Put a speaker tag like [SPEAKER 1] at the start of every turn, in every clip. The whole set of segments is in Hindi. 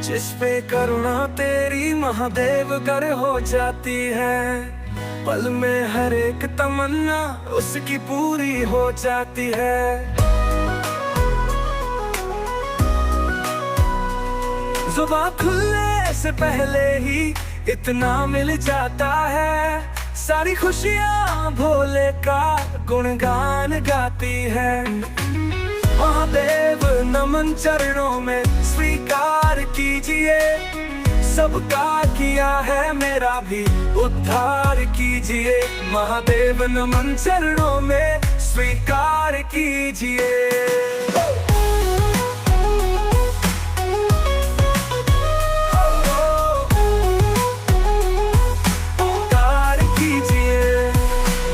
[SPEAKER 1] जिस पे करुणा तेरी महादेव कर हो जाती है, पल में हर एक तमन्ना उसकी पूरी हो जाती है। जुबान खुलने से पहले ही इतना मिल जाता है, सारी खुशियां भोले का गुणगान गाती है। महादेव नमन चरणों में स्वीकार कीजिए, सबका किया है मेरा भी उद्धार कीजिए। महादेव नमन चरणों में स्वीकार कीजिए।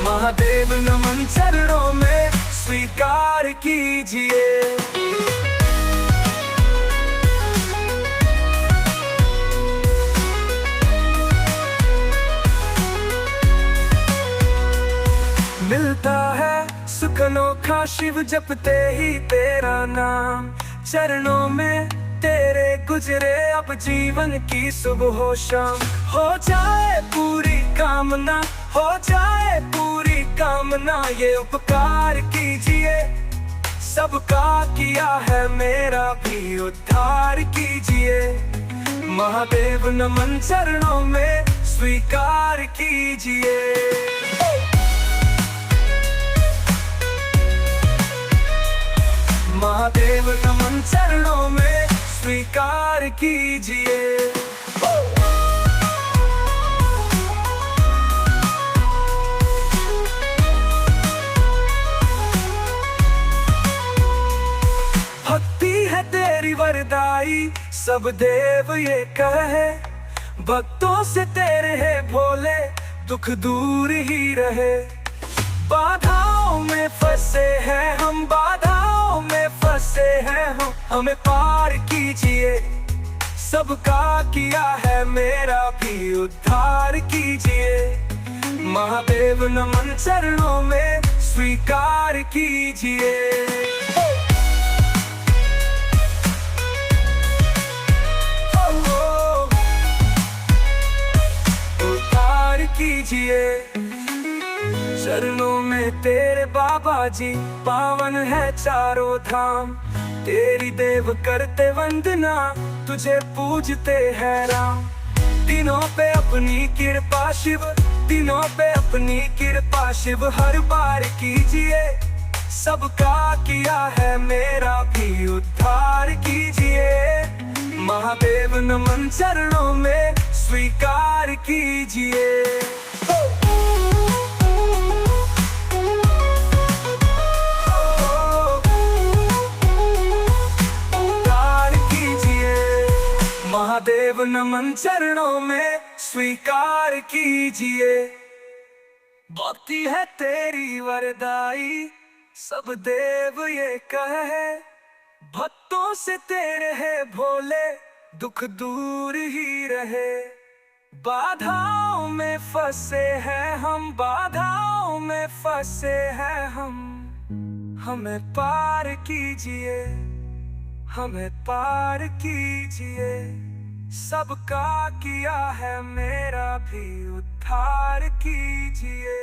[SPEAKER 1] महादेव नमन चरणों में स्वीकार कीजिए। मिलता है सुख अनोखा शिव जपते ही तेरा नाम, चरणों में तेरे गुजरे अब जीवन की सुबह हो शाम। हो जाए पूरी कामना, हो जाए पूरी कामना, ये उपकार कीजिए, सबका किया है मेरा भी उद्धार कीजिए। महादेव नमन चरणों में स्वीकार कीजिए। महादेव नमन चरणों में स्वीकार कीजिए। भक्ति है तेरी वरदाई, सब देव ये कहे, भक्तों से तेरे है भोले दुख दूर ही रहे। बाधाओं में फंसे हैं हम, बाधाओं में फंसे हैं हम, हमें पार कीजिए, सबका किया है मेरा भी उद्धार कीजिए। महादेव नमन चरणों में स्वीकार कीजिए। उद्धार कीजिए। चरणों में तेरे बाबा जी पावन है चारों धाम, तेरी देव करते वंदना, तुझे पूजते हैं राम। दिनों पे अपनी कृपा शिव, दिनों पे अपनी कृपा शिव हर बार कीजिए, सबका किया है मेरा भी उद्धार कीजिए। महादेव नमन चरणों में स्वीकार कीजिए। महादेव नमन चरणों में स्वीकार कीजिए। भक्ति है तेरी वरदाई, सब देव ये कहे, भक्तों से तेरे है भोले दुख दूर ही रहे। बाधाओं में फंसे हैं हम, बाधाओं में फंसे हैं हम, हमें पार कीजिए, हमें पार कीजिए, सबका किया है मेरा भी उद्धार कीजिए।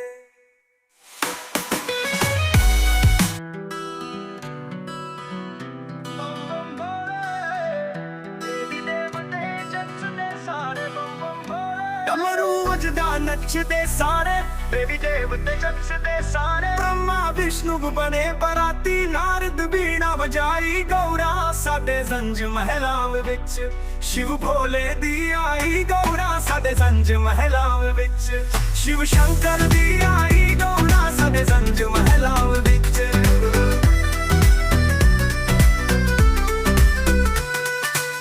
[SPEAKER 1] डमरू वजदा नचदे सारे, देवी देवते जचदे सारे, ब्रह्मा विष्णु बने बराती, नारद बीना बजाई गौरा साडे जंज महलां विच, शिव भोले दी आई गौरा साडे जंज महलां विच, शिव शंकर दी आई गौरा साडे जंज महलां विच।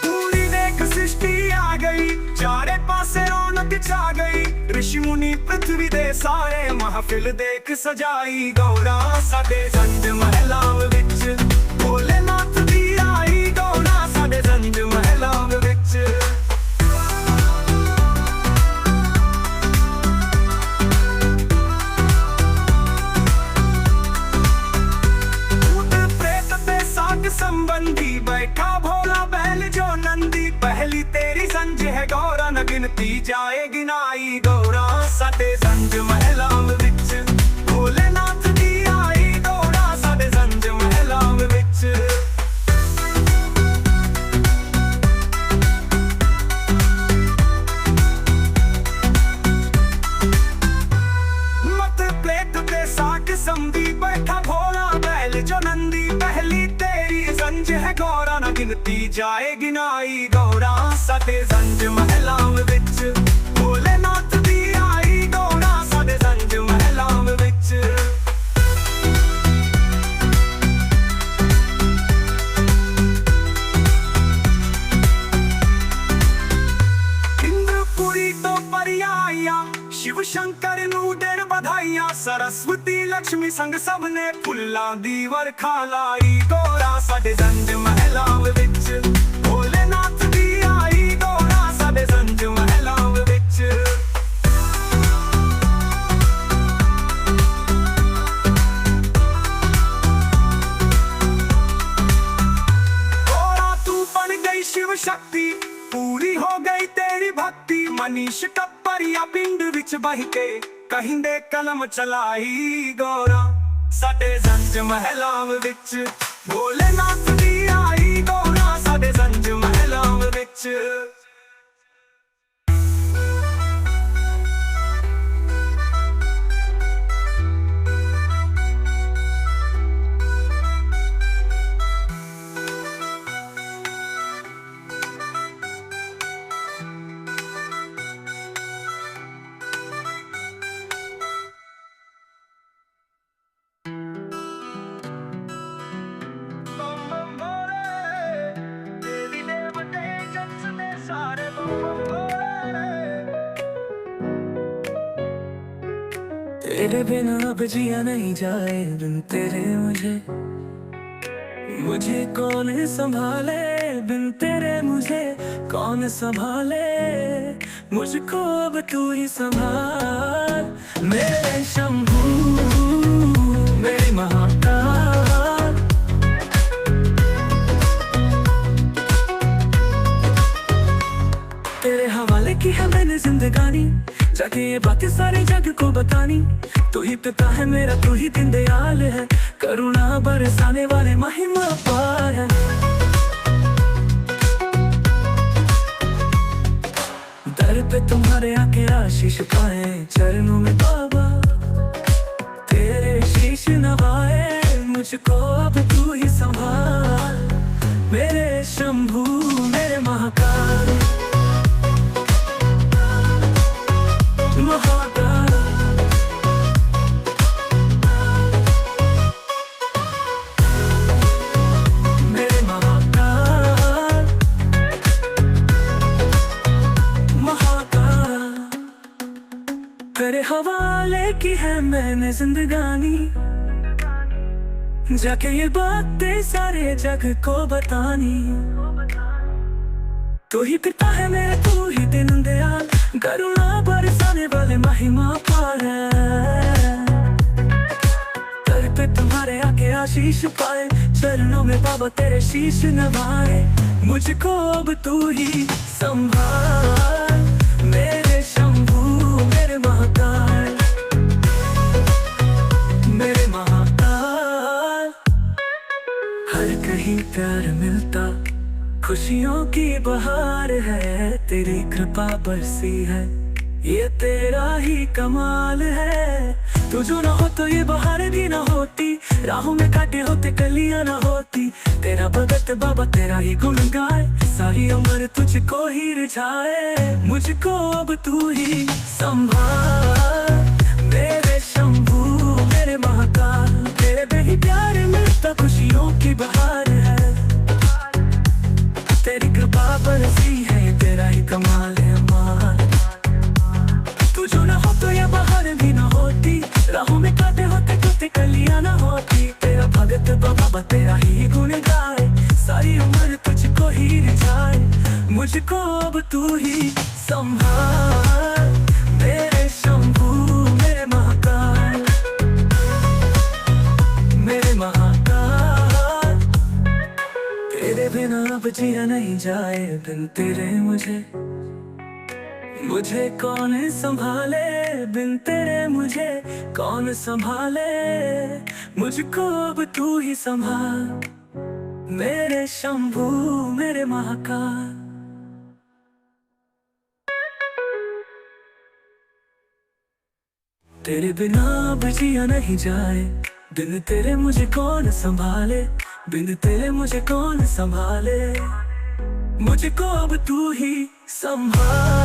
[SPEAKER 1] पूरी देख सृष्टि आ गई, चारे पासे रौनक छा गई, ऋषि मुनि पृथ्वी दे सारे, महफिल देख सजाई गौरा साडे जंज महलां विच, भोलेनाथ दी आई गौरा साडे जंज महलां विच। भूत प्रेत ते साग संबंधी, बैठा भोला बैल जो नंदी, पहली गिनती जाए गिनाई गौरा साडे जंज महलां विच भोलेनाथ दी आई गौरा साडे जंज महलां विच मत प्लेट पे साठ संभी बैठा भोला बैल जो नंदी पहली तेरी जंज है गौरा ना गिनती जाए गिनाई गौरा साडे जंज महलां विच भोलेनाथ दी आई गौरा साडे जंज महलां विच इंद्रपुरी तो परियाया शिव शंकर नू देर बधाइयां सरस्वती लक्ष्मी संग सबने फुल्लां दी वरखा लाई गौरा साडे जंज महलां विच भोलेनाथ दी आई गौरा साडे जंज महलां विच गौरा तू बन गई शिव शक्ति पूरी हो गई तेरी भक्ति मनीष टप्परिया पिंड विच बह के कहिंदे कलम चलाई गौरा साडे जंज महलां विच भोलेनाथ दी आई गौरा साडे जंज महलां विच तेरे बिना अब जिया नहीं जाए बिन तेरे मुझे कौन संभाले बिन तेरे मुझे कौन संभाले मुझको अब तू ही संभाल मेरे शंभू मेरी महाकाल तेरे हवाले की है मैंने जिंदगानी जाके ये बातें सारे जग को बतानी तू ही पिता है मेरा तू ही दीनदयाल है करुणा बरसाने वाले महिमा पार है दर पे तुम्हारे आके आशीष पाए चरणों में बाबा तेरे शीश नवाए मुझको अब तू ही संभाल मेरे शंभू मेरे महाकाल तेरे हवाले की है मैंने जिंदगानी जाके ये बातें सारे जग को बतानी तू ही पिता है मेरा तू ही दीनदयाल करुणा बरसाने वाले महिमा पार है दर पे तुम्हारे आके आशीष पाए चरणों में बाबा तेरे शीश नवाए मुझको अब तू ही संभाल मेरे शंभू मेरे महाकाल मेरे महाकाल हर कहीं प्यार मिलता खुशियों की बहार है तेरी कृपा बरसी है ये तेरा ही कमाल है तू जो ना हो तो ये बहार भी ना होती राहों में कांटे होते कलियां ना होती तेरा भगत बाबा तेरा ही गुण गाए सारी उम्र तुझको ही रिझाए मुझको अब तू ही संभाल मेरे शंभू मेरे महाकाल तेरे पे ही प्यार मिलता खुशियों की बहार है तेरी कृपा बरसी है तेरा ही कमाल है माल तू जो ना हो तो ये बहार भी ना होती राहों में कांटे होते टूटे कलियां ना होती तेरा भगत बाबा तेरा ही गुण गाए सारी उम्र तुझको ही रिझाए मुझको अब तू ही संभाल मेरे शंभू मेरे महाकाल मेरे महाकाल तेरे बिना अब जिया नहीं जाए बिन तेरे मुझे कौन संभाले, बिन तेरे मुझे कौन संभाले। मुझको अब तू ही संभाल, मेरे शंभू मेरे महाकाल। तेरे बिना अब जिया नहीं जाए, बिन तेरे मुझे कौन संभाले, बिन तेरे मुझे कौन संभाले। मुझको अब तू ही संभाल।